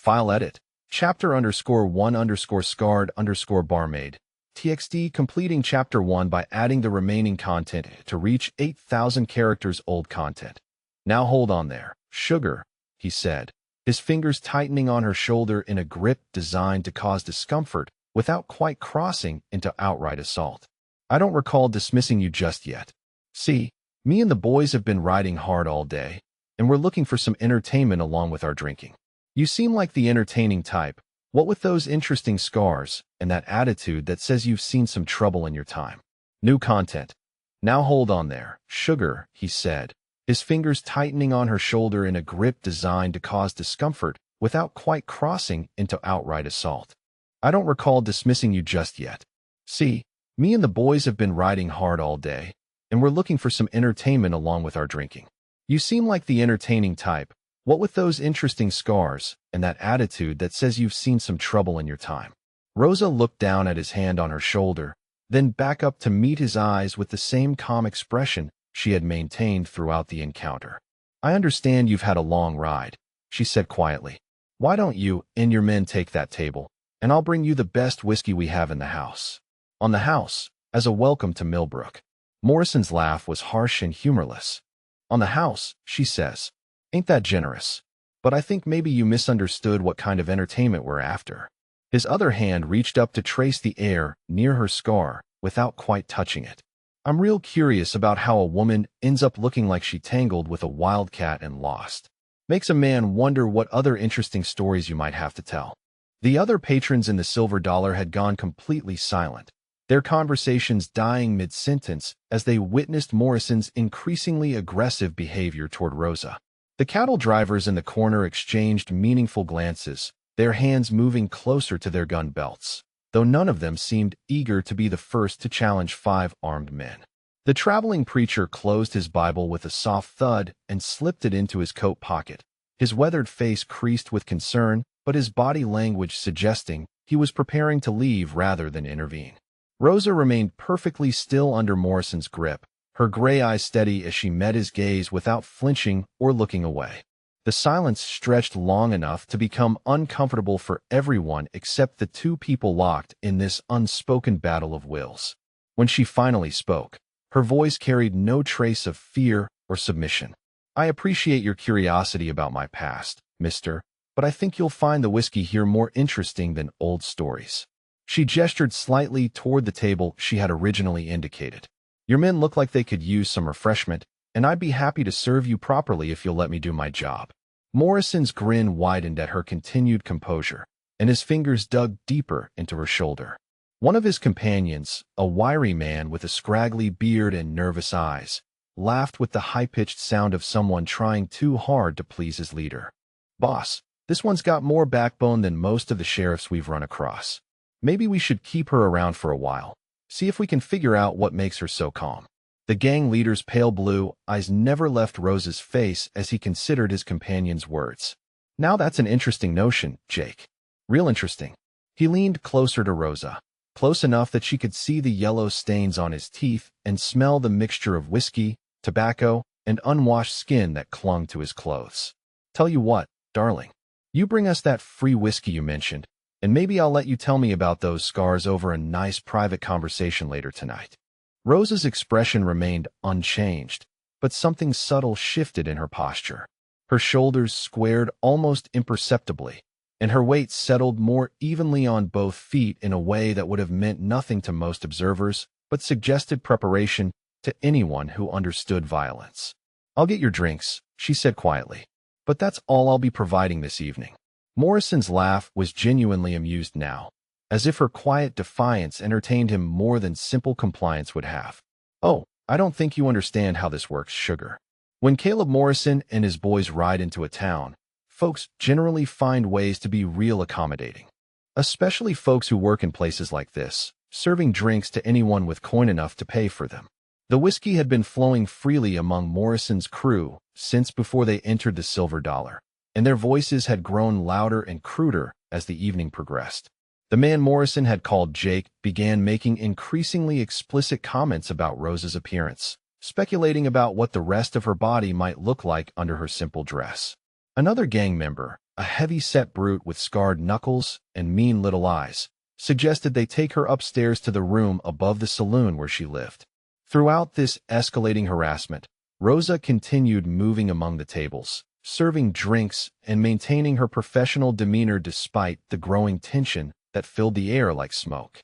File edit. Chapter_1_scarred_barmaid. TXT completing Chapter 1 by adding the remaining content to reach 8,000 characters old content. Now hold on there, sugar, he said, his fingers tightening on her shoulder in a grip designed to cause discomfort without quite crossing into outright assault. I don't recall dismissing you just yet. See, me and the boys have been riding hard all day, and we're looking for some entertainment along with our drinking. You seem like the entertaining type, what with those interesting scars and that attitude that says you've seen some trouble in your time. New content. Now hold on there, sugar, he said, his fingers tightening on her shoulder in a grip designed to cause discomfort without quite crossing into outright assault. I don't recall dismissing you just yet. See, me and the boys have been riding hard all day, and we're looking for some entertainment along with our drinking. You seem like the entertaining type, what with those interesting scars and that attitude that says you've seen some trouble in your time. Rosa looked down at his hand on her shoulder, then back up to meet his eyes with the same calm expression she had maintained throughout the encounter. I understand you've had a long ride, she said quietly. Why don't you and your men take that table, and I'll bring you the best whiskey we have in the house. On the house, as a welcome to Millbrook. Morrison's laugh was harsh and humorless. On the house, she says. Ain't that generous? But I think maybe you misunderstood what kind of entertainment we're after. His other hand reached up to trace the air near her scar without quite touching it. I'm real curious about how a woman ends up looking like she tangled with a wildcat and lost. Makes a man wonder what other interesting stories you might have to tell. The other patrons in the Silver Dollar had gone completely silent, their conversations dying mid-sentence as they witnessed Morrison's increasingly aggressive behavior toward Rosa. The cattle drivers in the corner exchanged meaningful glances, their hands moving closer to their gun belts, though none of them seemed eager to be the first to challenge 5 armed men. The traveling preacher closed his Bible with a soft thud and slipped it into his coat pocket, his weathered face creased with concern, but his body language suggesting he was preparing to leave rather than intervene. Rosa remained perfectly still under Morrison's grip, her gray eyes steady as she met his gaze without flinching or looking away. The silence stretched long enough to become uncomfortable for everyone except the 2 people locked in this unspoken battle of wills. When she finally spoke, her voice carried no trace of fear or submission. I appreciate your curiosity about my past, mister, but I think you'll find the whiskey here more interesting than old stories. She gestured slightly toward the table she had originally indicated. Your men look like they could use some refreshment, and I'd be happy to serve you properly if you'll let me do my job. Morrison's grin widened at her continued composure, and his fingers dug deeper into her shoulder. One of his companions, a wiry man with a scraggly beard and nervous eyes, laughed with the high-pitched sound of someone trying too hard to please his leader. Boss, this one's got more backbone than most of the sheriffs we've run across. Maybe we should keep her around for a while. See if we can figure out what makes her so calm. The gang leader's pale blue eyes never left Rose's face as he considered his companion's words. Now that's an interesting notion, Jake. Real interesting. He leaned closer to Rosa, close enough that she could see the yellow stains on his teeth and smell the mixture of whiskey, tobacco, and unwashed skin that clung to his clothes. Tell you what, darling. You bring us that free whiskey you mentioned, and maybe I'll let you tell me about those scars over a nice private conversation later tonight. Rosa's expression remained unchanged, but something subtle shifted in her posture. Her shoulders squared almost imperceptibly, and her weight settled more evenly on both feet in a way that would have meant nothing to most observers, but suggested preparation to anyone who understood violence. I'll get your drinks, she said quietly, but that's all I'll be providing this evening. Morrison's laugh was genuinely amused now, as if her quiet defiance entertained him more than simple compliance would have. Oh, I don't think you understand how this works, sugar. When Caleb Morrison and his boys ride into a town, folks generally find ways to be real accommodating. Especially folks who work in places like this, serving drinks to anyone with coin enough to pay for them. The whiskey had been flowing freely among Morrison's crew since before they entered the Silver Dollar, and their voices had grown louder and cruder as the evening progressed. The man Morrison had called Jake began making increasingly explicit comments about Rosa's appearance, speculating about what the rest of her body might look like under her simple dress. Another gang member, a heavy-set brute with scarred knuckles and mean little eyes, suggested they take her upstairs to the room above the saloon where she lived. Throughout this escalating harassment, Rosa continued moving among the tables, serving drinks and maintaining her professional demeanor despite the growing tension that filled the air like smoke.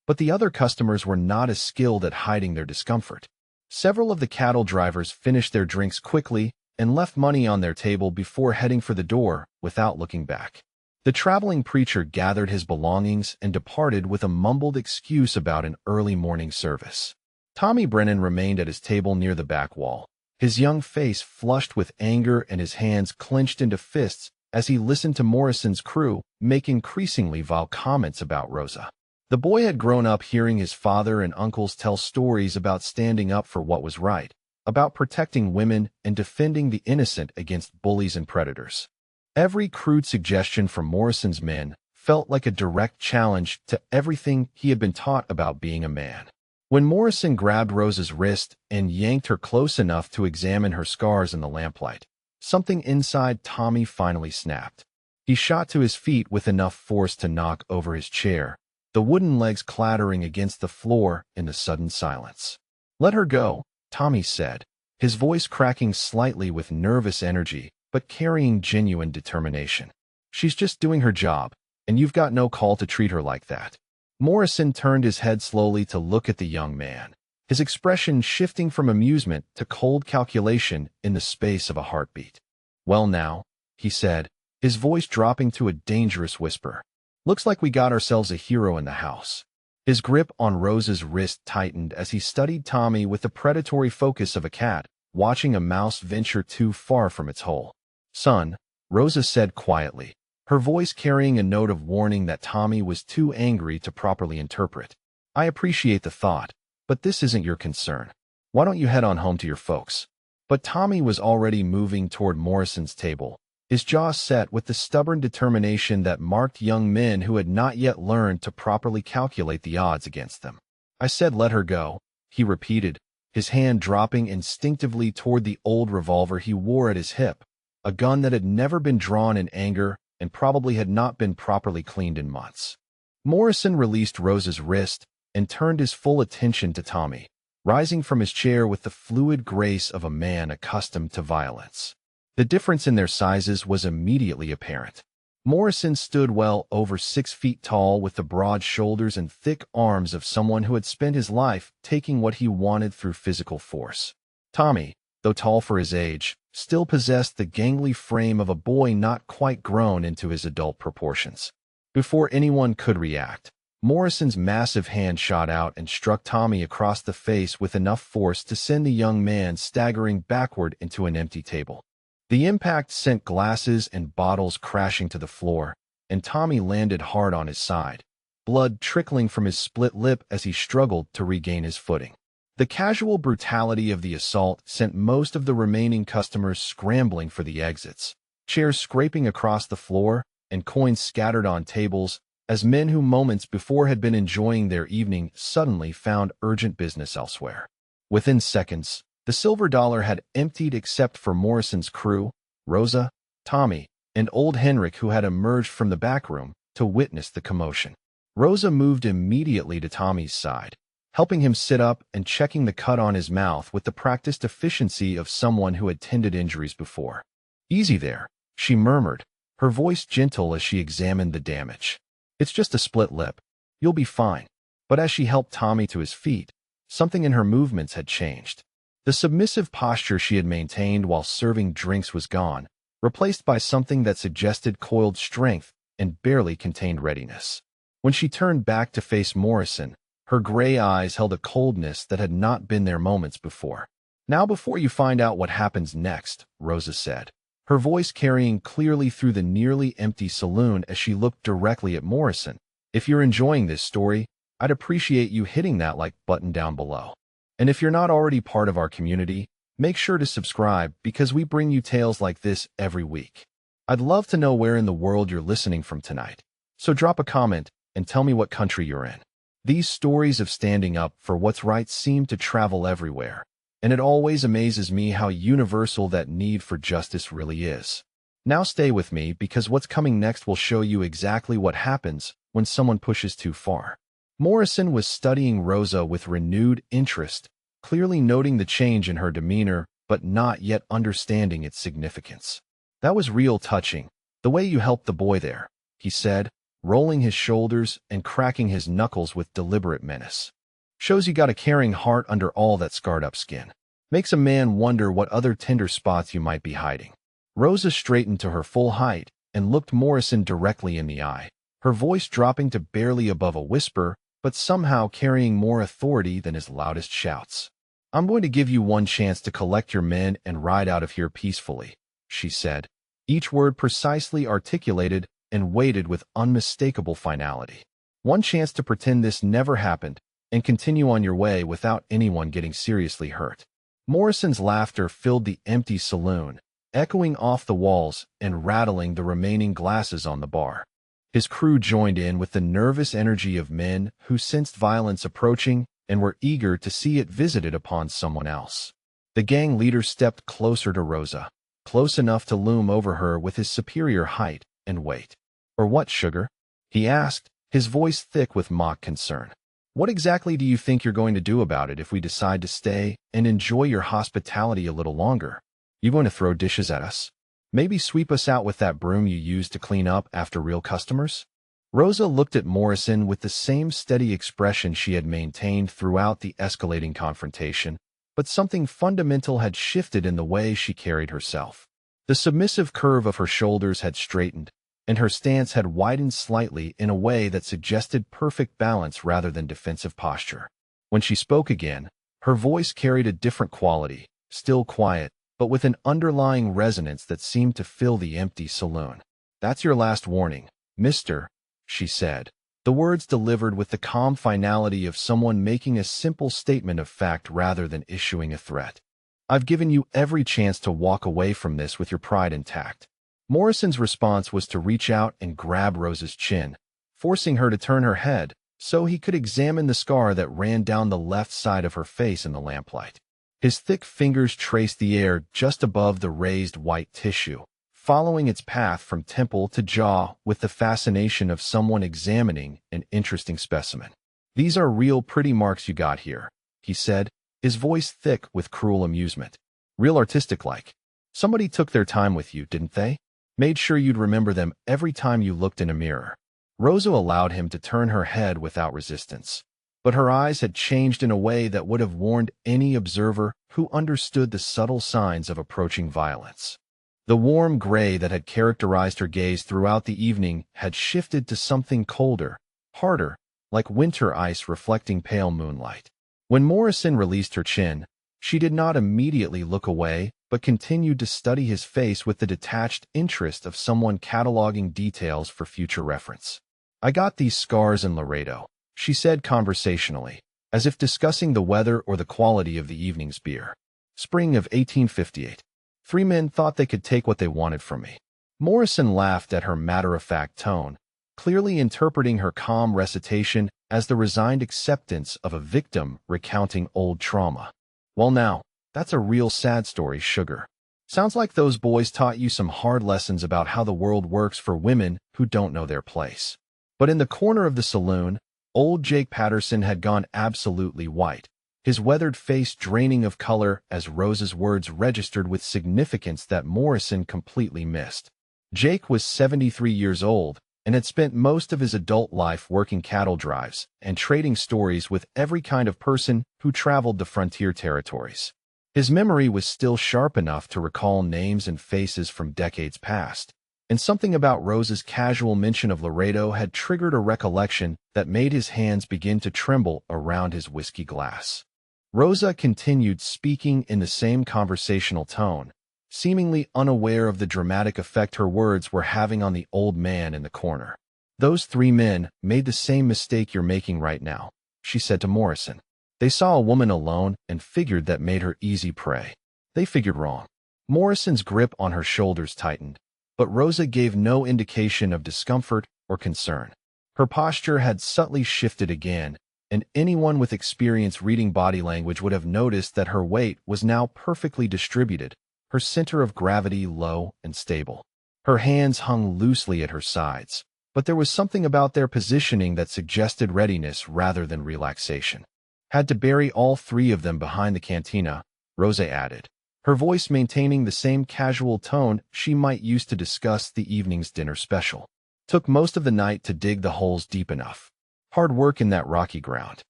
But the other customers were not as skilled at hiding their discomfort. Several of the cattle drivers finished their drinks quickly and left money on their table before heading for the door without looking back. The traveling preacher gathered his belongings and departed with a mumbled excuse about an early morning service. Tommy Brennan remained at his table near the back wall, his young face flushed with anger and his hands clenched into fists as he listened to Morrison's crew make increasingly vile comments about Rosa. The boy had grown up hearing his father and uncles tell stories about standing up for what was right, about protecting women and defending the innocent against bullies and predators. Every crude suggestion from Morrison's men felt like a direct challenge to everything he had been taught about being a man. When Morrison grabbed Rosa's wrist and yanked her close enough to examine her scars in the lamplight, something inside Tommy finally snapped. He shot to his feet with enough force to knock over his chair, the wooden legs clattering against the floor in the sudden silence. "Let her go," Tommy said, his voice cracking slightly with nervous energy, but carrying genuine determination. "She's just doing her job, and you've got no call to treat her like that." Morrison turned his head slowly to look at the young man, his expression shifting from amusement to cold calculation in the space of a heartbeat. "Well now," he said, his voice dropping to a dangerous whisper. "Looks like we got ourselves a hero in the house." His grip on Rosa's wrist tightened as he studied Tommy with the predatory focus of a cat, watching a mouse venture too far from its hole. "Son," Rosa said quietly, her voice carrying a note of warning that Tommy was too angry to properly interpret. "I appreciate the thought, but this isn't your concern. Why don't you head on home to your folks?" But Tommy was already moving toward Morrison's table, his jaw set with the stubborn determination that marked young men who had not yet learned to properly calculate the odds against them. "I said let her go," he repeated, his hand dropping instinctively toward the old revolver he wore at his hip, a gun that had never been drawn in anger and probably had not been properly cleaned in months. Morrison released Rosa's wrist and turned his full attention to Tommy, rising from his chair with the fluid grace of a man accustomed to violence. The difference in their sizes was immediately apparent. Morrison stood well over 6 feet tall with the broad shoulders and thick arms of someone who had spent his life taking what he wanted through physical force. Tommy, though tall for his age, still possessed the gangly frame of a boy not quite grown into his adult proportions. Before anyone could react, Morrison's massive hand shot out and struck Tommy across the face with enough force to send the young man staggering backward into an empty table. The impact sent glasses and bottles crashing to the floor, and Tommy landed hard on his side, blood trickling from his split lip as he struggled to regain his footing. The casual brutality of the assault sent most of the remaining customers scrambling for the exits, chairs scraping across the floor and coins scattered on tables as men who moments before had been enjoying their evening suddenly found urgent business elsewhere. Within seconds, the silver dollar had emptied except for Morrison's crew, Rosa, Tommy, and old Henrik, who had emerged from the back room to witness the commotion. Rosa moved immediately to Tommy's side, helping him sit up and checking the cut on his mouth with the practiced efficiency of someone who had tended injuries before. "Easy there," she murmured, her voice gentle as she examined the damage. "It's just a split lip. You'll be fine." But as she helped Tommy to his feet, something in her movements had changed. The submissive posture she had maintained while serving drinks was gone, replaced by something that suggested coiled strength and barely contained readiness. When she turned back to face Morrison, her gray eyes held a coldness that had not been there moments before. "Now before you find out what happens next," Rosa said, her voice carrying clearly through the nearly empty saloon as she looked directly at Morrison, "if you're enjoying this story, I'd appreciate you hitting that like button down below. And if you're not already part of our community, make sure to subscribe because we bring you tales like this every week. I'd love to know where in the world you're listening from tonight, so drop a comment and tell me what country you're in. These stories of standing up for what's right seem to travel everywhere, and it always amazes me how universal that need for justice really is. Now stay with me because what's coming next will show you exactly what happens when someone pushes too far. Morrison was studying Rosa with renewed interest, clearly noting the change in her demeanor, but not yet understanding its significance. That was real touching, the way you helped the boy there, he said, rolling his shoulders and cracking his knuckles with deliberate menace. Shows you got a caring heart under all that scarred-up skin. Makes a man wonder what other tender spots you might be hiding. Rosa straightened to her full height and looked Morrison directly in the eye, her voice dropping to barely above a whisper, but somehow carrying more authority than his loudest shouts. "I'm going to give you one chance to collect your men and ride out of here peacefully," she said, each word precisely articulated and weighted with unmistakable finality. "One chance to pretend this never happened and continue on your way without anyone getting seriously hurt." Morrison's laughter filled the empty saloon, echoing off the walls and rattling the remaining glasses on the bar. His crew joined in with the nervous energy of men who sensed violence approaching and were eager to see it visited upon someone else. The gang leader stepped closer to Rosa, close enough to loom over her with his superior height and weight. "Or what, sugar?" he asked, his voice thick with mock concern. "What exactly do you think you're going to do about it if we decide to stay and enjoy your hospitality a little longer? You going to throw dishes at us? Maybe sweep us out with that broom you used to clean up after real customers?" Rosa looked at Morrison with the same steady expression she had maintained throughout the escalating confrontation, but something fundamental had shifted in the way she carried herself. The submissive curve of her shoulders had straightened, and her stance had widened slightly in a way that suggested perfect balance rather than defensive posture. When she spoke again, her voice carried a different quality, still quiet, but with an underlying resonance that seemed to fill the empty saloon. "That's your last warning, mister," she said, the words delivered with the calm finality of someone making a simple statement of fact rather than issuing a threat. "I've given you every chance to walk away from this with your pride intact." Morrison's response was to reach out and grab Rosa's chin, forcing her to turn her head so he could examine the scar that ran down the left side of her face in the lamplight. His thick fingers traced the air just above the raised white tissue, following its path from temple to jaw with the fascination of someone examining an interesting specimen. "These are real pretty marks you got here," he said, his voice thick with cruel amusement. "Real artistic-like. Somebody took their time with you, didn't they? Made sure you'd remember them every time you looked in a mirror." Rosa allowed him to turn her head without resistance, but her eyes had changed in a way that would have warned any observer who understood the subtle signs of approaching violence. The warm gray that had characterized her gaze throughout the evening had shifted to something colder, harder, like winter ice reflecting pale moonlight. When Morrison released her chin, she did not immediately look away, but continued to study his face with the detached interest of someone cataloging details for future reference. "I got these scars in Laredo," she said conversationally, as if discussing the weather or the quality of the evening's beer. "Spring of 1858. 3 men thought they could take what they wanted from me." Morrison laughed at her matter-of-fact tone, clearly interpreting her calm recitation as the resigned acceptance of a victim recounting old trauma. "Well now, that's a real sad story, sugar. Sounds like those boys taught you some hard lessons about how the world works for women who don't know their place." But in the corner of the saloon, old Jake Patterson had gone absolutely white, his weathered face draining of color as Rosa's words registered with significance that Morrison completely missed. Jake was 73 years old and had spent most of his adult life working cattle drives and trading stories with every kind of person who traveled the frontier territories. His memory was still sharp enough to recall names and faces from decades past, and something about Rosa's casual mention of Laredo had triggered a recollection that made his hands begin to tremble around his whiskey glass. Rosa continued speaking in the same conversational tone, seemingly unaware of the dramatic effect her words were having on the old man in the corner. "Those 3 men made the same mistake you're making right now," she said to Morrison. "They saw a woman alone and figured that made her easy prey. They figured wrong." Morrison's grip on her shoulders tightened, but Rosa gave no indication of discomfort or concern. Her posture had subtly shifted again, and anyone with experience reading body language would have noticed that her weight was now perfectly distributed, her center of gravity low and stable. Her hands hung loosely at her sides, but there was something about their positioning that suggested readiness rather than relaxation. Had to bury all three of them behind the cantina, Rosa added, her voice maintaining the same casual tone she might use to discuss the evening's dinner special. Took most of the night to dig the holes deep enough. Hard work in that rocky ground.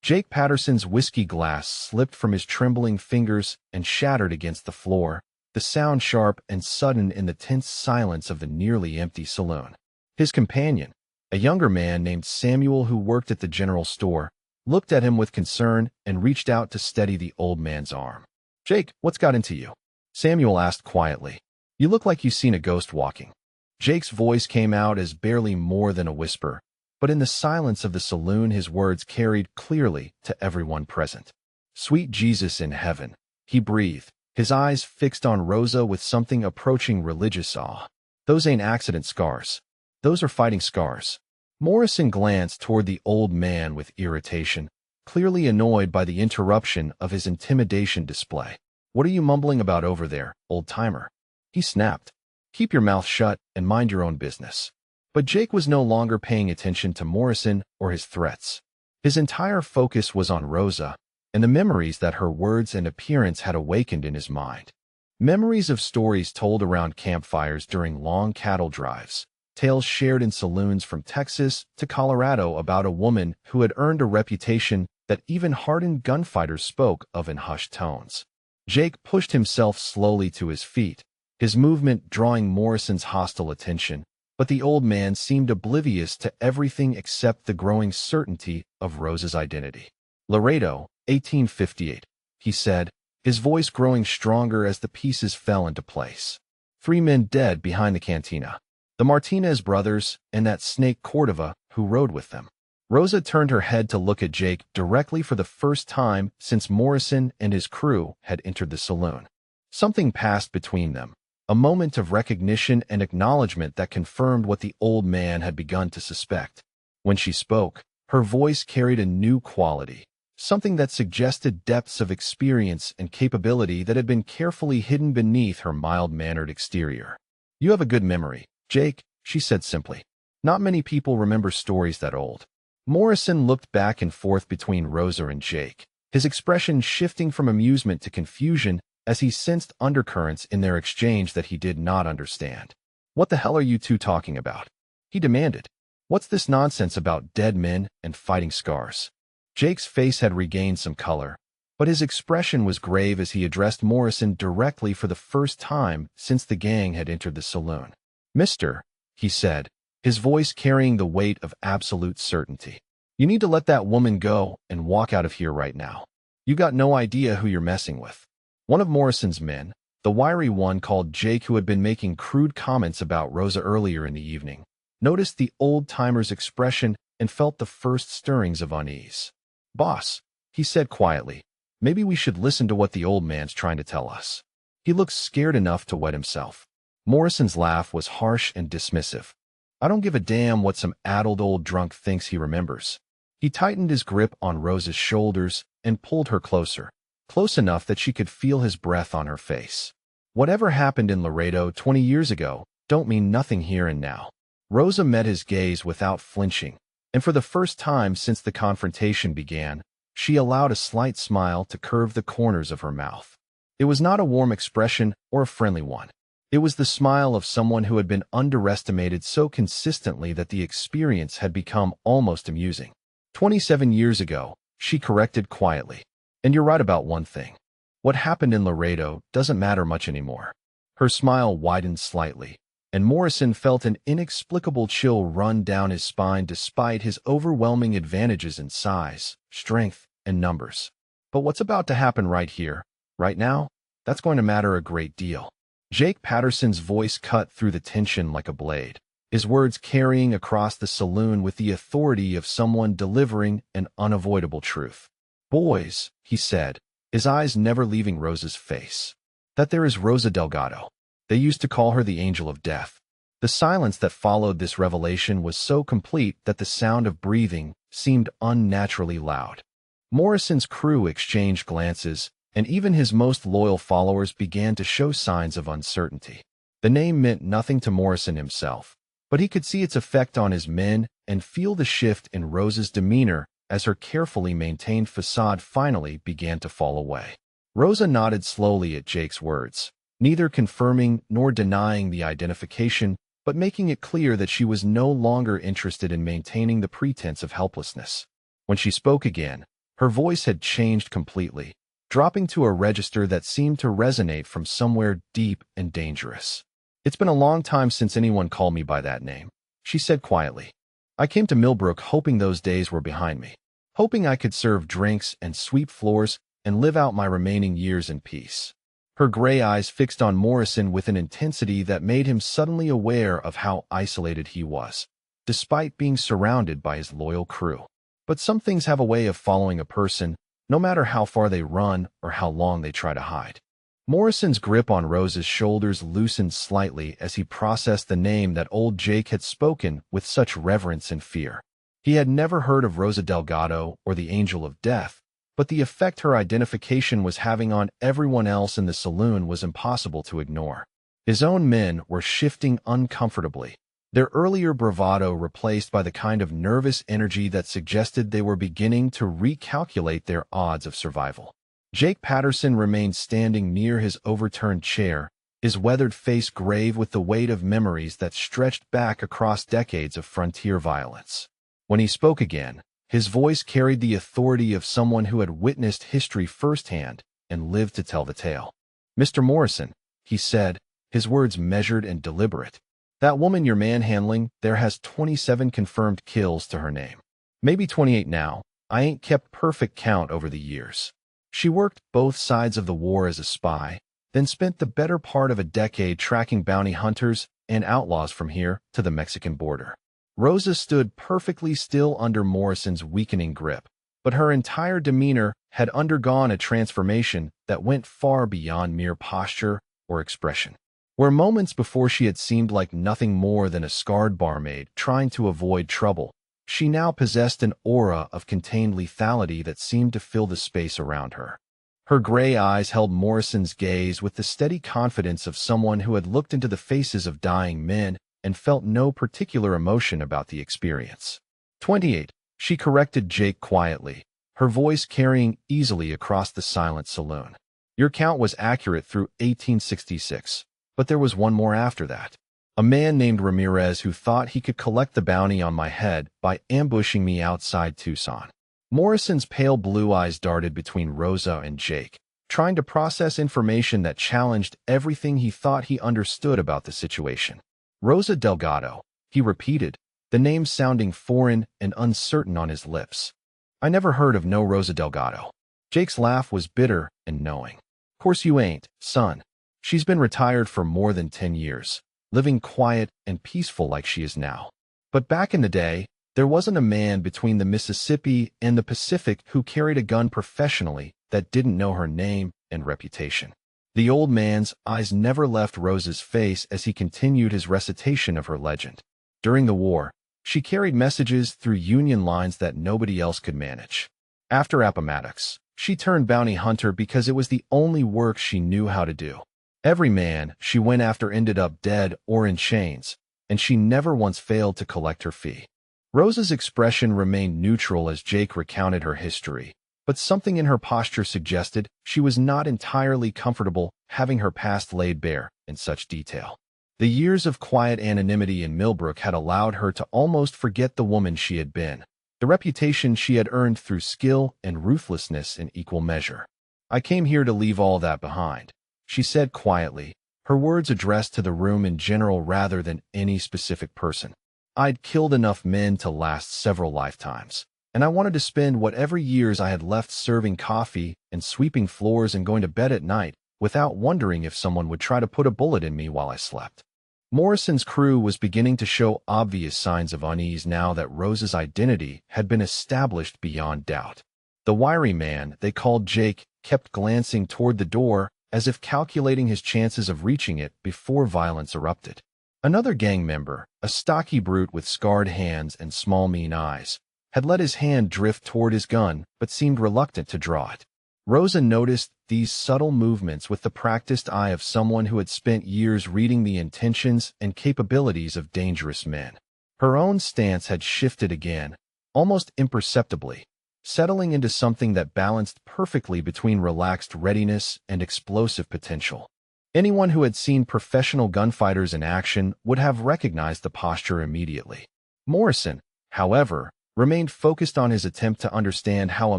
Jake Patterson's whiskey glass slipped from his trembling fingers and shattered against the floor, the sound sharp and sudden in the tense silence of the nearly empty saloon. His companion, a younger man named Samuel who worked at the general store, looked at him with concern and reached out to steady the old man's arm. "Jake, what's got into you?" Samuel asked quietly. "You look like you've seen a ghost walking." Jake's voice came out as barely more than a whisper, but in the silence of the saloon his words carried clearly to everyone present. "Sweet Jesus in heaven," he breathed, his eyes fixed on Rosa with something approaching religious awe. "Those ain't accident scars. Those are fighting scars." Morrison glanced toward the old man with irritation, clearly annoyed by the interruption of his intimidation display. "What are you mumbling about over there, old-timer?" he snapped. "Keep your mouth shut and mind your own business." But Jake was no longer paying attention to Morrison or his threats. His entire focus was on Rosa and the memories that her words and appearance had awakened in his mind. Memories of stories told around campfires during long cattle drives, tales shared in saloons from Texas to Colorado about a woman who had earned a reputation that even hardened gunfighters spoke of in hushed tones. Jake pushed himself slowly to his feet, his movement drawing Morrison's hostile attention, but the old man seemed oblivious to everything except the growing certainty of Rosa's identity. "Laredo, 1858, he said, his voice growing stronger as the pieces fell into place. 3 men dead behind the cantina. The Martinez brothers and that snake Cordova who rode with them." Rosa turned her head to look at Jake directly for the first time since Morrison and his crew had entered the saloon. Something passed between them, a moment of recognition and acknowledgement that confirmed what the old man had begun to suspect. When she spoke, her voice carried a new quality, something that suggested depths of experience and capability that had been carefully hidden beneath her mild-mannered exterior. "You have a good memory, Jake," she said simply. "Not many people remember stories that old." Morrison looked back and forth between Rosa and Jake, his expression shifting from amusement to confusion as he sensed undercurrents in their exchange that he did not understand. "What the hell are you two talking about?" he demanded. "What's this nonsense about dead men and fighting scars?" Jake's face had regained some color, but his expression was grave as he addressed Morrison directly for the first time since the gang had entered the saloon. "Mister," he said, his voice carrying the weight of absolute certainty, "you need to let that woman go and walk out of here right now. You got no idea who you're messing with." One of Morrison's men, the wiry one called Jake who had been making crude comments about Rosa earlier in the evening, noticed the old-timer's expression and felt the first stirrings of unease. "Boss," he said quietly, "maybe we should listen to what the old man's trying to tell us." He looked scared enough to wet himself. Morrison's laugh was harsh and dismissive. "I don't give a damn what some addled old drunk thinks he remembers." He tightened his grip on Rosa's shoulders and pulled her closer, close enough that she could feel his breath on her face. "Whatever happened in Laredo 20 years ago don't mean nothing here and now." Rosa met his gaze without flinching, and for the first time since the confrontation began, she allowed a slight smile to curve the corners of her mouth. It was not a warm expression or a friendly one. It was the smile of someone who had been underestimated so consistently that the experience had become almost amusing. 27 years ago, she corrected quietly. "And you're right about one thing. What happened in Laredo doesn't matter much anymore." Her smile widened slightly, and Morrison felt an inexplicable chill run down his spine despite his overwhelming advantages in size, strength, and numbers. "But what's about to happen right here, right now, that's going to matter a great deal." Jake Patterson's voice cut through the tension like a blade, his words carrying across the saloon with the authority of someone delivering an unavoidable truth. "Boys," he said, his eyes never leaving Rosa's face, "that there is Rosa Delgado. They used to call her the Angel of Death." The silence that followed this revelation was so complete that the sound of breathing seemed unnaturally loud. Morrison's crew exchanged glances, and even his most loyal followers began to show signs of uncertainty. The name meant nothing to Morrison himself, but he could see its effect on his men and feel the shift in Rosa's demeanor as her carefully maintained facade finally began to fall away. Rosa nodded slowly at Jake's words, neither confirming nor denying the identification, but making it clear that she was no longer interested in maintaining the pretense of helplessness. When she spoke again, her voice had changed completely, dropping to a register that seemed to resonate from somewhere deep and dangerous. "It's been a long time since anyone called me by that name," she said quietly. "I came to Millbrook hoping those days were behind me, hoping I could serve drinks and sweep floors and live out my remaining years in peace." Her gray eyes fixed on Morrison with an intensity that made him suddenly aware of how isolated he was, despite being surrounded by his loyal crew. But some things have a way of following a person, no matter how far they run or how long they try to hide. Morrison's grip on Rosa's shoulders loosened slightly as he processed the name that old Jake had spoken with such reverence and fear. He had never heard of Rosa Delgado or the Angel of Death, but the effect her identification was having on everyone else in the saloon was impossible to ignore. His own men were shifting uncomfortably, their earlier bravado replaced by the kind of nervous energy that suggested they were beginning to recalculate their odds of survival. Jake Patterson remained standing near his overturned chair, his weathered face grave with the weight of memories that stretched back across decades of frontier violence. When he spoke again, his voice carried the authority of someone who had witnessed history firsthand and lived to tell the tale. "Mr. Morrison," he said, his words measured and deliberate, "that woman you're manhandling there has 27 confirmed kills to her name. Maybe 28 now. I ain't kept perfect count over the years. She worked both sides of the war as a spy, then spent the better part of a decade tracking bounty hunters and outlaws from here to the Mexican border." Rosa stood perfectly still under Morrison's weakening grip, but her entire demeanor had undergone a transformation that went far beyond mere posture or expression. Where moments before she had seemed like nothing more than a scarred barmaid trying to avoid trouble, she now possessed an aura of contained lethality that seemed to fill the space around her. Her gray eyes held Morrison's gaze with the steady confidence of someone who had looked into the faces of dying men and felt no particular emotion about the experience. 28, she corrected Jake quietly, her voice carrying easily across the silent saloon. "Your count was accurate through 1866, but there was one more after that. A man named Ramirez who thought he could collect the bounty on my head by ambushing me outside Tucson." Morrison's pale blue eyes darted between Rosa and Jake, trying to process information that challenged everything he thought he understood about the situation. "Rosa Delgado," he repeated, the name sounding foreign and uncertain on his lips. "I never heard of no Rosa Delgado." Jake's laugh was bitter and knowing. "Course you ain't, son. She's been retired for more than 10 years, living quiet and peaceful like she is now. But back in the day, there wasn't a man between the Mississippi and the Pacific who carried a gun professionally that didn't know her name and reputation." The old man's eyes never left Rosa's face as he continued his recitation of her legend. During the war, she carried messages through Union lines that nobody else could manage. After Appomattox, she turned bounty hunter because it was the only work she knew how to do. Every man she went after ended up dead or in chains, and she never once failed to collect her fee. Rosa's expression remained neutral as Jake recounted her history, but something in her posture suggested she was not entirely comfortable having her past laid bare in such detail. The years of quiet anonymity in Millbrook had allowed her to almost forget the woman she had been, the reputation she had earned through skill and ruthlessness in equal measure. "I came here to leave all that behind," she said quietly, her words addressed to the room in general rather than any specific person. "I'd killed enough men to last several lifetimes, and I wanted to spend whatever years I had left serving coffee and sweeping floors and going to bed at night without wondering if someone would try to put a bullet in me while I slept." Morrison's crew was beginning to show obvious signs of unease now that Rosa's identity had been established beyond doubt. The wiry man they called Jake kept glancing toward the door as if calculating his chances of reaching it before violence erupted. Another gang member, a stocky brute with scarred hands and small mean eyes, had let his hand drift toward his gun but seemed reluctant to draw it. Rosa noticed these subtle movements with the practiced eye of someone who had spent years reading the intentions and capabilities of dangerous men. Her own stance had shifted again, almost imperceptibly, settling into something that balanced perfectly between relaxed readiness and explosive potential. Anyone who had seen professional gunfighters in action would have recognized the posture immediately. Morrison, however, remained focused on his attempt to understand how a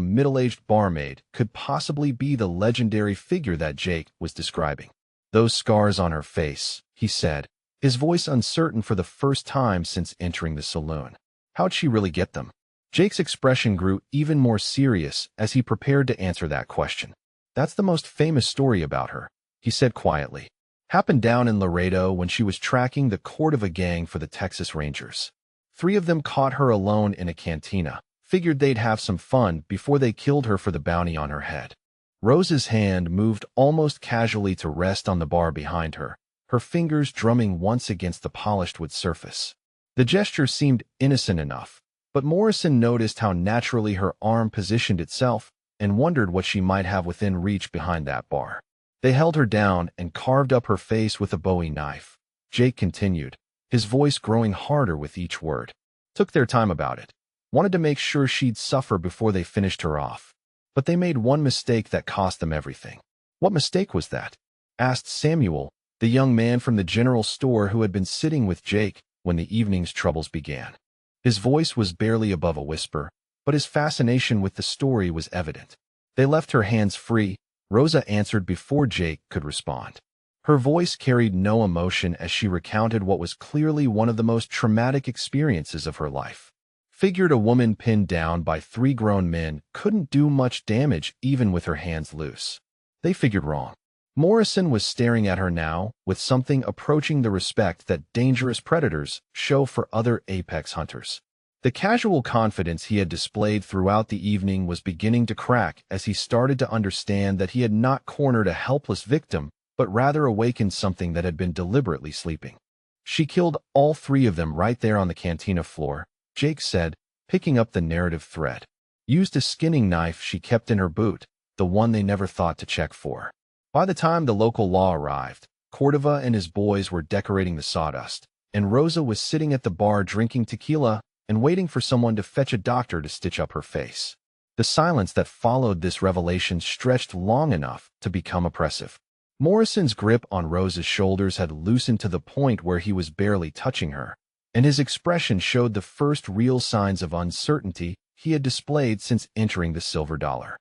middle-aged barmaid could possibly be the legendary figure that Jake was describing. "Those scars on her face," he said, his voice uncertain for the first time since entering the saloon. "How'd she really get them?" Jake's expression grew even more serious as he prepared to answer that question. "That's the most famous story about her," he said quietly. "Happened down in Laredo when she was tracking the Cordova gang for the Texas Rangers. 3 of them caught her alone in a cantina, figured they'd have some fun before they killed her for the bounty on her head." Rosa's hand moved almost casually to rest on the bar behind her, her fingers drumming once against the polished wood surface. The gesture seemed innocent enough, but Morrison noticed how naturally her arm positioned itself and wondered what she might have within reach behind that bar. "They held her down and carved up her face with a Bowie knife," Jake continued, his voice growing harder with each word. "Took their time about it. Wanted to make sure she'd suffer before they finished her off. But they made one mistake that cost them everything." "What mistake was that?" asked Samuel, the young man from the general store who had been sitting with Jake when the evening's troubles began. His voice was barely above a whisper, but his fascination with the story was evident. "They left her hands free," Rosa answered before Jake could respond. Her voice carried no emotion as she recounted what was clearly one of the most traumatic experiences of her life. Figured a woman pinned down by 3 grown men couldn't do much damage even with her hands loose. They figured wrong. Morrison was staring at her now with something approaching the respect that dangerous predators show for other apex hunters. The casual confidence he had displayed throughout the evening was beginning to crack as he started to understand that he had not cornered a helpless victim, but rather awakened something that had been deliberately sleeping. "She killed all 3 of them right there on the cantina floor," Jake said, picking up the narrative thread. "Used a skinning knife she kept in her boot, the one they never thought to check for. By the time the local law arrived, Cordova and his boys were decorating the sawdust, and Rosa was sitting at the bar drinking tequila and waiting for someone to fetch a doctor to stitch up her face." The silence that followed this revelation stretched long enough to become oppressive. Morrison's grip on Rosa's shoulders had loosened to the point where he was barely touching her, and his expression showed the first real signs of uncertainty he had displayed since entering the Silver Dollar.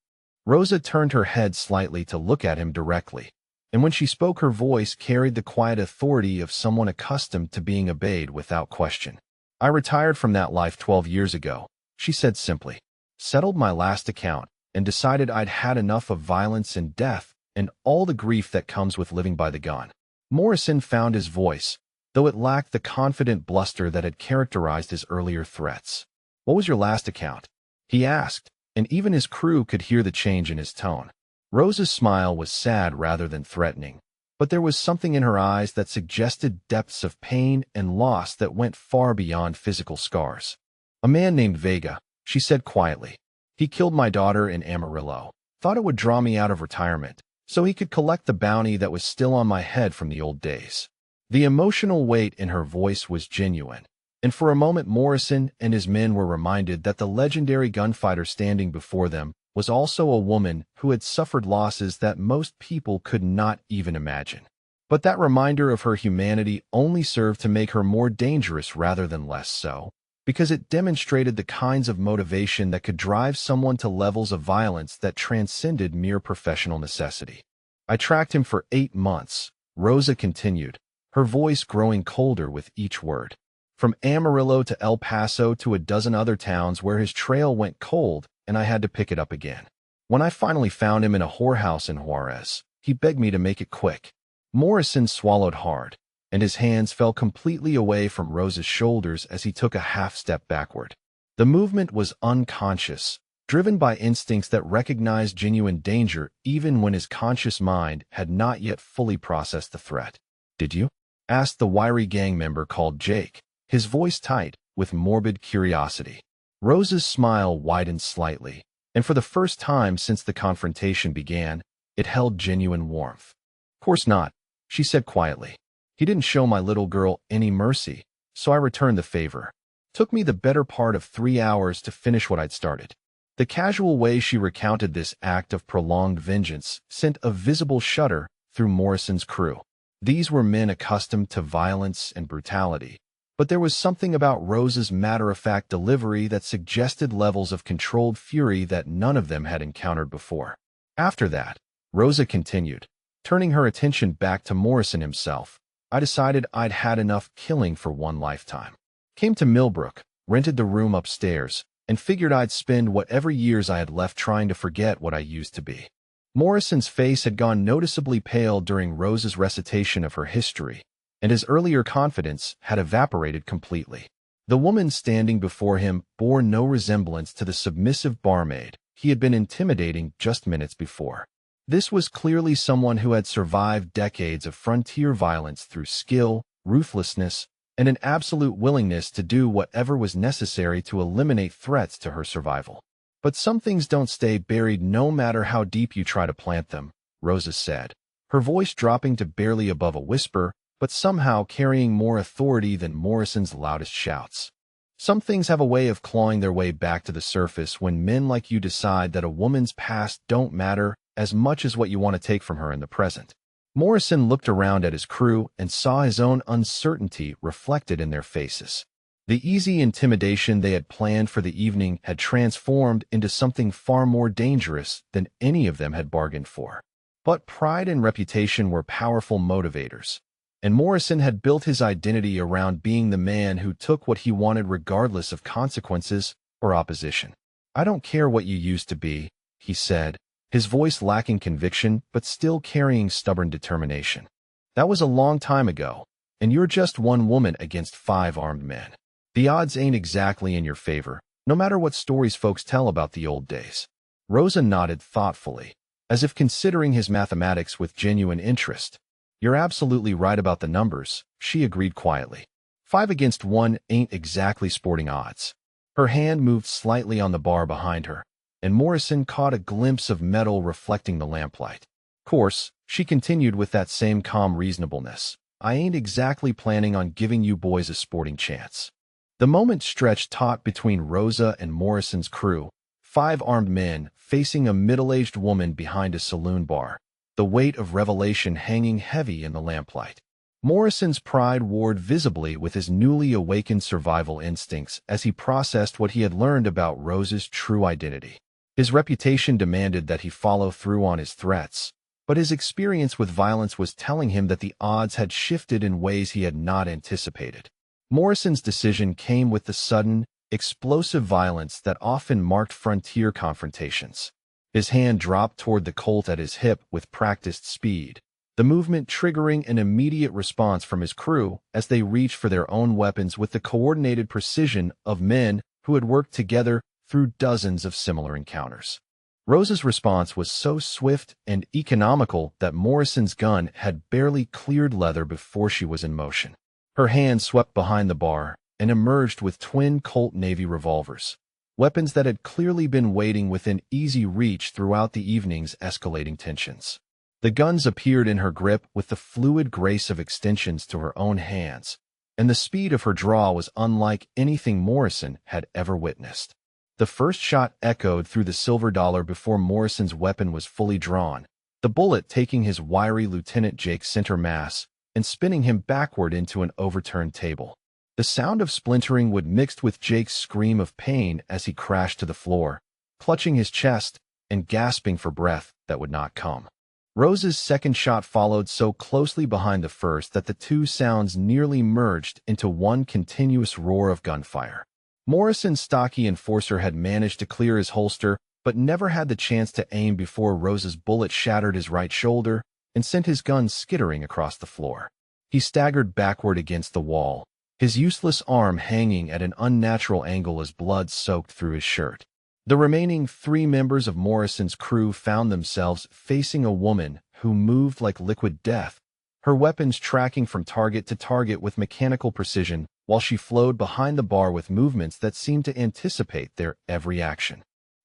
Rosa turned her head slightly to look at him directly, and when she spoke her voice carried the quiet authority of someone accustomed to being obeyed without question. "I retired from that life 12 years ago," she said simply. "Settled my last account and decided I'd had enough of violence and death and all the grief that comes with living by the gun." Morrison found his voice, though it lacked the confident bluster that had characterized his earlier threats. "What was your last account?" he asked, and even his crew could hear the change in his tone. Rosa's smile was sad rather than threatening, but there was something in her eyes that suggested depths of pain and loss that went far beyond physical scars. "A man named Vega," she said quietly. "He killed my daughter in Amarillo. Thought it would draw me out of retirement, so he could collect the bounty that was still on my head from the old days." The emotional weight in her voice was genuine, and for a moment Morrison and his men were reminded that the legendary gunfighter standing before them was also a woman who had suffered losses that most people could not even imagine. But that reminder of her humanity only served to make her more dangerous rather than less so, because it demonstrated the kinds of motivation that could drive someone to levels of violence that transcended mere professional necessity. "I tracked him for 8 months," Rosa continued, her voice growing colder with each word. "From Amarillo to El Paso to a dozen other towns where his trail went cold and I had to pick it up again. When I finally found him in a whorehouse in Juarez, he begged me to make it quick." Morrison swallowed hard, and his hands fell completely away from Rosa's shoulders as he took a half-step backward. The movement was unconscious, driven by instincts that recognized genuine danger even when his conscious mind had not yet fully processed the threat. "Did you?" asked the wiry gang member called Jake, his voice tight with morbid curiosity. Rosa's smile widened slightly, And for the first time since the confrontation began, it held genuine warmth. "Of course not," she said quietly. "He didn't show my little girl any mercy, so I returned the favor. Took me the better part of 3 hours to finish what I'd started." The casual way she recounted this act of prolonged vengeance sent a visible shudder through Morrison's crew. These were men accustomed to violence and brutality, but there was something about Rose's matter-of-fact delivery that suggested levels of controlled fury that none of them had encountered before. After that, Rosa continued, turning her attention back to Morrison himself. "I decided I'd had enough killing for one lifetime. Came to Millbrook, rented the room upstairs, and figured I'd spend whatever years I had left trying to forget what I used to be." Morrison's face had gone noticeably pale during Rose's recitation of her history, and his earlier confidence had evaporated completely. The woman standing before him bore no resemblance to the submissive barmaid he had been intimidating just minutes before. This was clearly someone who had survived decades of frontier violence through skill, ruthlessness, and an absolute willingness to do whatever was necessary to eliminate threats to her survival. "But some things don't stay buried no matter how deep you try to plant them," Rosa said, her voice dropping to barely above a whisper, but somehow carrying more authority than Morrison's loudest shouts. "Some things have a way of clawing their way back to the surface when men like you decide that a woman's past don't matter as much as what you want to take from her in the present." Morrison looked around at his crew and saw his own uncertainty reflected in their faces. The easy intimidation they had planned for the evening had transformed into something far more dangerous than any of them had bargained for. But pride and reputation were powerful motivators, and Morrison had built his identity around being the man who took what he wanted regardless of consequences or opposition. "I don't care what you used to be," he said, his voice lacking conviction but still carrying stubborn determination. "That was a long time ago, and you're just one woman against 5 armed men. The odds ain't exactly in your favor, no matter what stories folks tell about the old days." Rosa nodded thoughtfully, as if considering his mathematics with genuine interest. "You're absolutely right about the numbers," she agreed quietly. 5 against 1 ain't exactly sporting odds." Her hand moved slightly on the bar behind her, and Morrison caught a glimpse of metal reflecting the lamplight. "Course," she continued with that same calm reasonableness, "I ain't exactly planning on giving you boys a sporting chance." The moment stretched taut between Rosa and Morrison's crew, 5 armed men facing a middle-aged woman behind a saloon bar, the weight of revelation hanging heavy in the lamplight. Morrison's pride warred visibly with his newly awakened survival instincts as he processed what he had learned about Rose's true identity. His reputation demanded that he follow through on his threats, but his experience with violence was telling him that the odds had shifted in ways he had not anticipated. Morrison's decision came with the sudden, explosive violence that often marked frontier confrontations. His hand dropped toward the Colt at his hip with practiced speed, the movement triggering an immediate response from his crew as they reached for their own weapons with the coordinated precision of men who had worked together through dozens of similar encounters. Rosa's response was so swift and economical that Morrison's gun had barely cleared leather before she was in motion. Her hand swept behind the bar and emerged with twin Colt Navy revolvers, weapons that had clearly been waiting within easy reach throughout the evening's escalating tensions. The guns appeared in her grip with the fluid grace of extensions to her own hands, and the speed of her draw was unlike anything Morrison had ever witnessed. The first shot echoed through the silver dollar before Morrison's weapon was fully drawn, the bullet taking his wiry Lieutenant Jake's center mass and spinning him backward into an overturned table. The sound of splintering wood mixed with Jake's scream of pain as he crashed to the floor, clutching his chest and gasping for breath that would not come. Rose's second shot followed so closely behind the first that the two sounds nearly merged into one continuous roar of gunfire. Morrison's stocky enforcer had managed to clear his holster, but never had the chance to aim before Rose's bullet shattered his right shoulder and sent his gun skittering across the floor. He staggered backward against the wall, his useless arm hanging at an unnatural angle as blood soaked through his shirt. The remaining 3 members of Morrison's crew found themselves facing a woman who moved like liquid death, her weapons tracking from target to target with mechanical precision, while she flowed behind the bar with movements that seemed to anticipate their every action.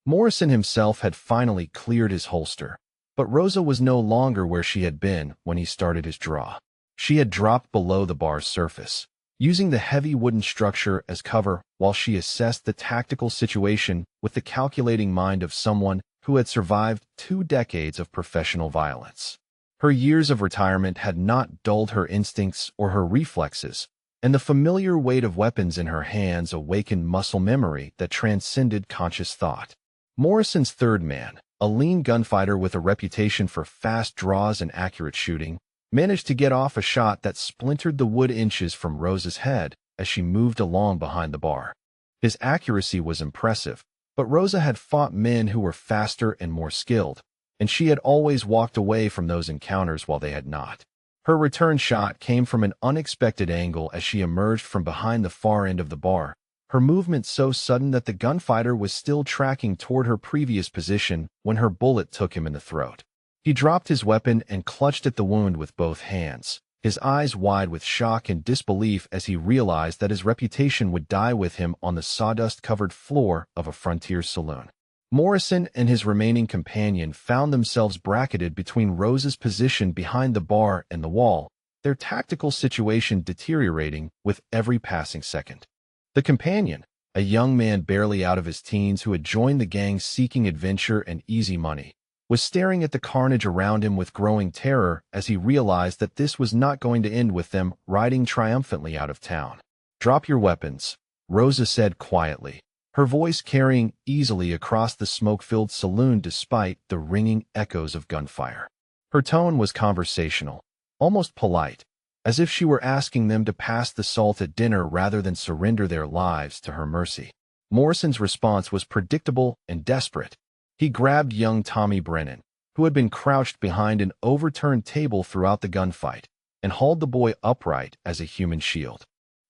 Morrison himself had finally cleared his holster, but Rosa was no longer where she had been when he started his draw. She had dropped below the bar's surface, using the heavy wooden structure as cover while she assessed the tactical situation with the calculating mind of someone who had survived 2 decades of professional violence. Her years of retirement had not dulled her instincts or her reflexes, and the familiar weight of weapons in her hands awakened muscle memory that transcended conscious thought. Morrison's third man, a lean gunfighter with a reputation for fast draws and accurate shooting, managed to get off a shot that splintered the wood inches from Rosa's head as she moved along behind the bar. His accuracy was impressive, but Rosa had fought men who were faster and more skilled, and she had always walked away from those encounters while they had not. Her return shot came from an unexpected angle as she emerged from behind the far end of the bar, her movement so sudden that the gunfighter was still tracking toward her previous position when her bullet took him in the throat. He dropped his weapon and clutched at the wound with both hands, his eyes wide with shock and disbelief as he realized that his reputation would die with him on the sawdust-covered floor of a frontier saloon. Morrison and his remaining companion found themselves bracketed between Rosa's position behind the bar and the wall, their tactical situation deteriorating with every passing second. The companion, a young man barely out of his teens who had joined the gang seeking adventure and easy money, was staring at the carnage around him with growing terror as he realized that this was not going to end with them riding triumphantly out of town. "Drop your weapons," Rosa said quietly, her voice carrying easily across the smoke-filled saloon despite the ringing echoes of gunfire. Her tone was conversational, almost polite, as if she were asking them to pass the salt at dinner rather than surrender their lives to her mercy. Morrison's response was predictable and desperate. He grabbed young Tommy Brennan, who had been crouched behind an overturned table throughout the gunfight, and hauled the boy upright as a human shield.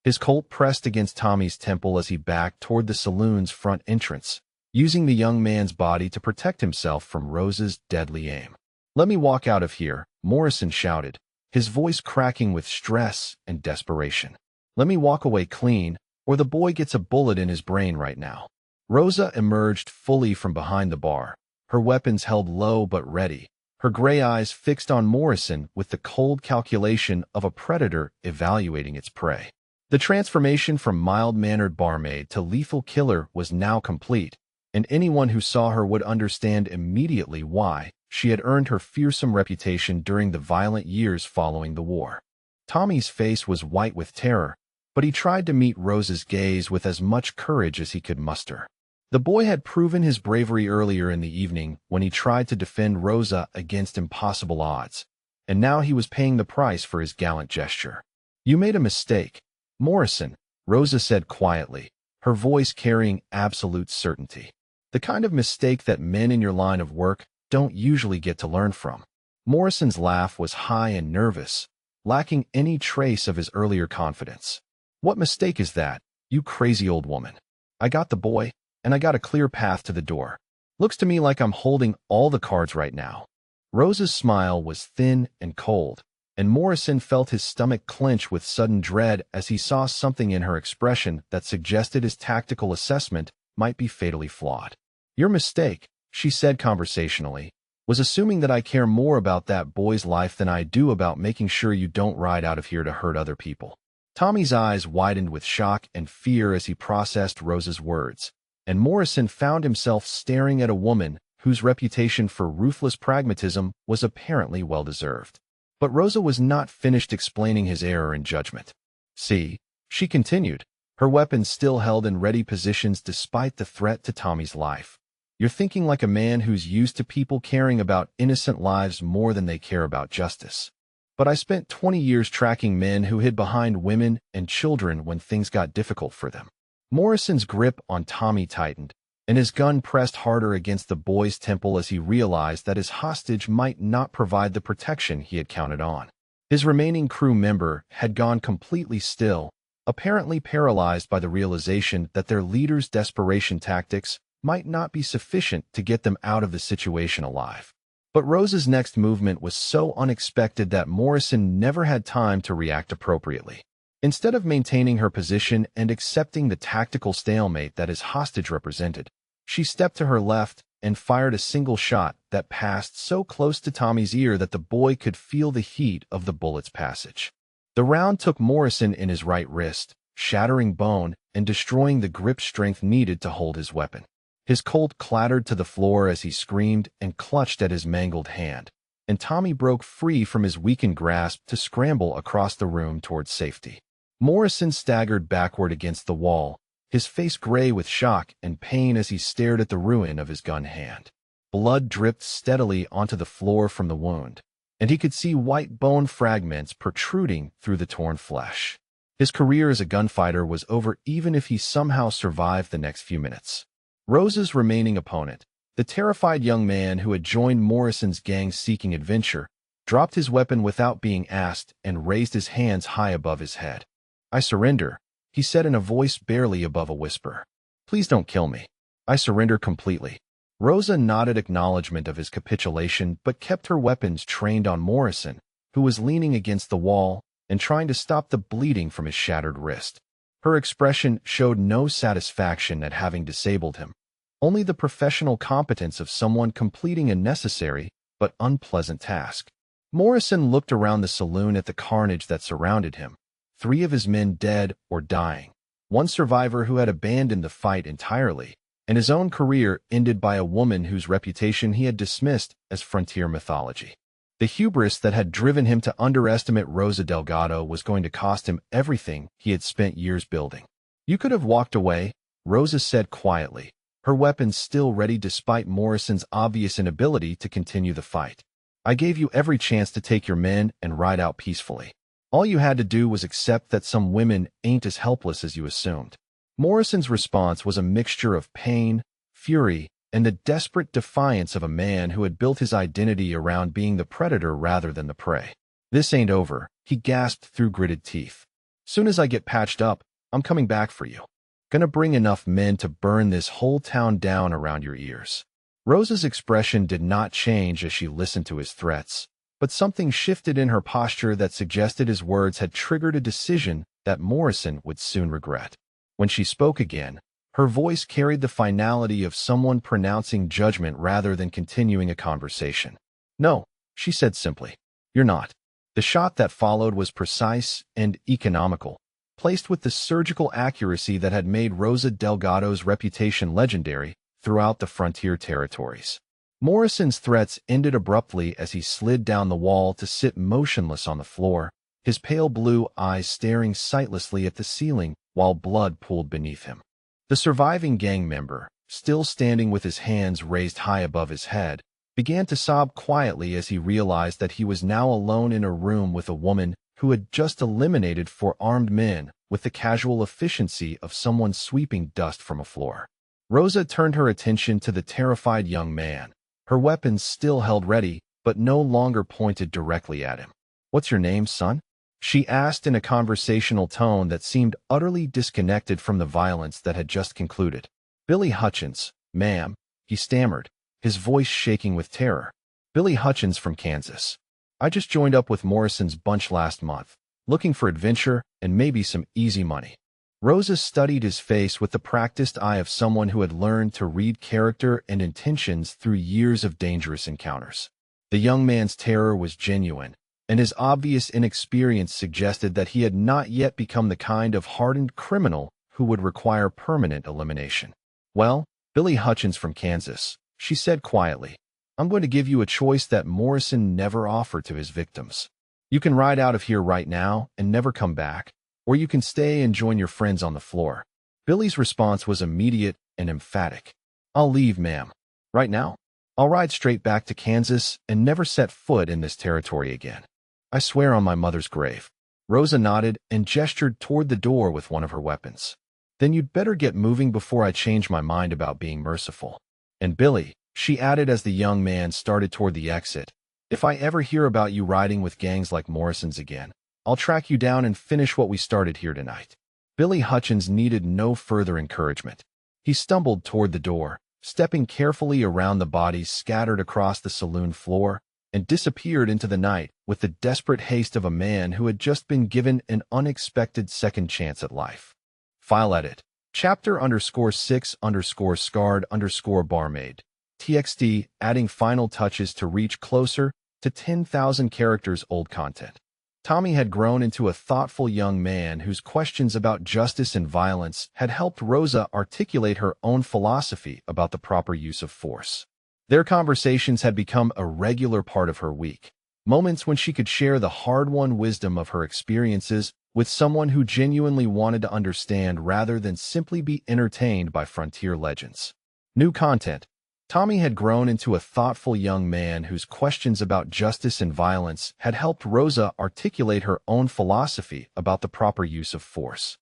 His Colt pressed against Tommy's temple as he backed toward the saloon's front entrance, using the young man's body to protect himself from Rosa's deadly aim. "Let me walk out of here," Morrison shouted, his voice cracking with stress and desperation. "Let me walk away clean, or the boy gets a bullet in his brain right now." Rosa emerged fully from behind the bar, her weapons held low but ready, her gray eyes fixed on Morrison with the cold calculation of a predator evaluating its prey. The transformation from mild-mannered barmaid to lethal killer was now complete, and anyone who saw her would understand immediately why she had earned her fearsome reputation during the violent years following the war. Tommy's face was white with terror, but he tried to meet Rosa's gaze with as much courage as he could muster. The boy had proven his bravery earlier in the evening when he tried to defend Rosa against impossible odds, and now he was paying the price for his gallant gesture. "You made a mistake, Morrison," Rosa said quietly, her voice carrying absolute certainty. "The kind of mistake that men in your line of work don't usually get to learn from." Morrison's laugh was high and nervous, lacking any trace of his earlier confidence. "What mistake is that, you crazy old woman? I got the boy, and I got a clear path to the door. Looks to me like I'm holding all the cards right now." Rosa's smile was thin and cold, and Morrison felt his stomach clench with sudden dread as he saw something in her expression that suggested his tactical assessment might be fatally flawed. "Your mistake," she said conversationally, "was assuming that I care more about that boy's life than I do about making sure you don't ride out of here to hurt other people." Tommy's eyes widened with shock and fear as he processed Rosa's words, and Morrison found himself staring at a woman whose reputation for ruthless pragmatism was apparently well-deserved. But Rosa was not finished explaining his error in judgment. "See," she continued, her weapons still held in ready positions despite the threat to Tommy's life. "You're thinking like a man who's used to people caring about innocent lives more than they care about justice. But I spent 20 years tracking men who hid behind women and children when things got difficult for them." Morrison's grip on Tommy tightened, and his gun pressed harder against the boy's temple as he realized that his hostage might not provide the protection he had counted on. His remaining crew member had gone completely still, apparently paralyzed by the realization that their leader's desperation tactics might not be sufficient to get them out of the situation alive. But Rosa's next movement was so unexpected that Morrison never had time to react appropriately. Instead of maintaining her position and accepting the tactical stalemate that his hostage represented, She stepped to her left and fired a single shot that passed so close to Tommy's ear that the boy could feel the heat of the bullet's passage. The round took Morrison in his right wrist, shattering bone and destroying the grip strength needed to hold his weapon. His Colt clattered to the floor as he screamed and clutched at his mangled hand, and Tommy broke free from his weakened grasp to scramble across the room towards safety. Morrison staggered backward against the wall, his face gray with shock and pain as he stared at the ruin of his gun hand. Blood dripped steadily onto the floor from the wound, and he could see white bone fragments protruding through the torn flesh. His career as a gunfighter was over even if he somehow survived the next few minutes. Rosa's remaining opponent, the terrified young man who had joined Morrison's gang seeking adventure, dropped his weapon without being asked and raised his hands high above his head. "I surrender," he said in a voice barely above a whisper. "Please don't kill me. I surrender completely." Rosa nodded acknowledgement of his capitulation but kept her weapons trained on Morrison, who was leaning against the wall and trying to stop the bleeding from his shattered wrist. Her expression showed no satisfaction at having disabled him, only the professional competence of someone completing a necessary but unpleasant task. Morrison looked around the saloon at the carnage that surrounded him. 3 of his men dead or dying, 1 survivor who had abandoned the fight entirely, and his own career ended by a woman whose reputation he had dismissed as frontier mythology. The hubris that had driven him to underestimate Rosa Delgado was going to cost him everything he had spent years building. "You could have walked away," Rosa said quietly, her weapons still ready despite Morrison's obvious inability to continue the fight. "I gave you every chance to take your men and ride out peacefully. All you had to do was accept that some women ain't as helpless as you assumed." Morrison's response was a mixture of pain, fury, and the desperate defiance of a man who had built his identity around being the predator rather than the prey. "This ain't over," he gasped through gritted teeth. "Soon as I get patched up, I'm coming back for you. Gonna bring enough men to burn this whole town down around your ears." Rosa's expression did not change as she listened to his threats, but something shifted in her posture that suggested his words had triggered a decision that Morrison would soon regret. When she spoke again, her voice carried the finality of someone pronouncing judgment rather than continuing a conversation. "No," she said simply. "You're not." The shot that followed was precise and economical, placed with the surgical accuracy that had made Rosa Delgado's reputation legendary throughout the frontier territories. Morrison's threats ended abruptly as he slid down the wall to sit motionless on the floor, his pale blue eyes staring sightlessly at the ceiling while blood pooled beneath him. The surviving gang member, still standing with his hands raised high above his head, began to sob quietly as he realized that he was now alone in a room with a woman who had just eliminated 4 armed men with the casual efficiency of someone sweeping dust from a floor. Rosa turned her attention to the terrified young man, her weapons still held ready but no longer pointed directly at him. "What's your name, son?" she asked in a conversational tone that seemed utterly disconnected from the violence that had just concluded. "Billy Hutchins, ma'am," he stammered, his voice shaking with terror. "Billy Hutchins from Kansas. I just joined up with Morrison's bunch last month, looking for adventure and maybe some easy money." Rosa studied his face with the practiced eye of someone who had learned to read character and intentions through years of dangerous encounters. The young man's terror was genuine, and his obvious inexperience suggested that he had not yet become the kind of hardened criminal who would require permanent elimination. "Well, Billy Hutchins from Kansas," she said quietly. "I'm going to give you a choice that Morrison never offered to his victims. You can ride out of here right now and never come back, or you can stay and join your friends on the floor." Billy's response was immediate and emphatic. "I'll leave, ma'am. Right now. I'll ride straight back to Kansas and never set foot in this territory again. I swear on my mother's grave." Rosa nodded and gestured toward the door with one of her weapons. "Then you'd better get moving before I change my mind about being merciful. And Billy," she added as the young man started toward the exit, "if I ever hear about you riding with gangs like Morrison's again, I'll track you down and finish what we started here tonight." Billy Hutchins needed no further encouragement. He stumbled toward the door, stepping carefully around the bodies scattered across the saloon floor, and disappeared into the night with the desperate haste of a man who had just been given an unexpected second chance at life. File edit. Chapter_6_scarred_barmaid. TXT adding final touches to reach closer to 10,000 characters old content. Tommy had grown into a thoughtful young man whose questions about justice and violence had helped Rosa articulate her own philosophy about the proper use of force. Their conversations had become a regular part of her week, moments when she could share the hard-won wisdom of her experiences with someone who genuinely wanted to understand rather than simply be entertained by frontier legends. New content. Tommy had grown into a thoughtful young man whose questions about justice and violence had helped Rosa articulate her own philosophy about the proper use of force.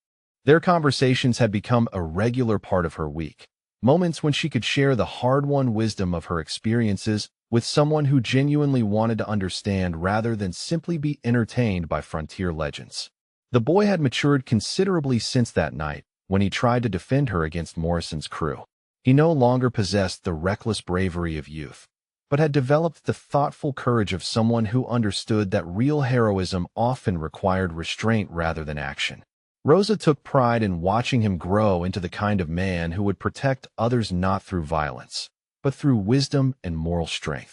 Their conversations had become a regular part of her week, moments when she could share the hard-won wisdom of her experiences with someone who genuinely wanted to understand rather than simply be entertained by frontier legends. The boy had matured considerably since that night, when he tried to defend her against Morrison's crew. He no longer possessed the reckless bravery of youth, but had developed the thoughtful courage of someone who understood that real heroism often required restraint rather than action. Rosa took pride in watching him grow into the kind of man who would protect others not through violence, but through wisdom and moral strength.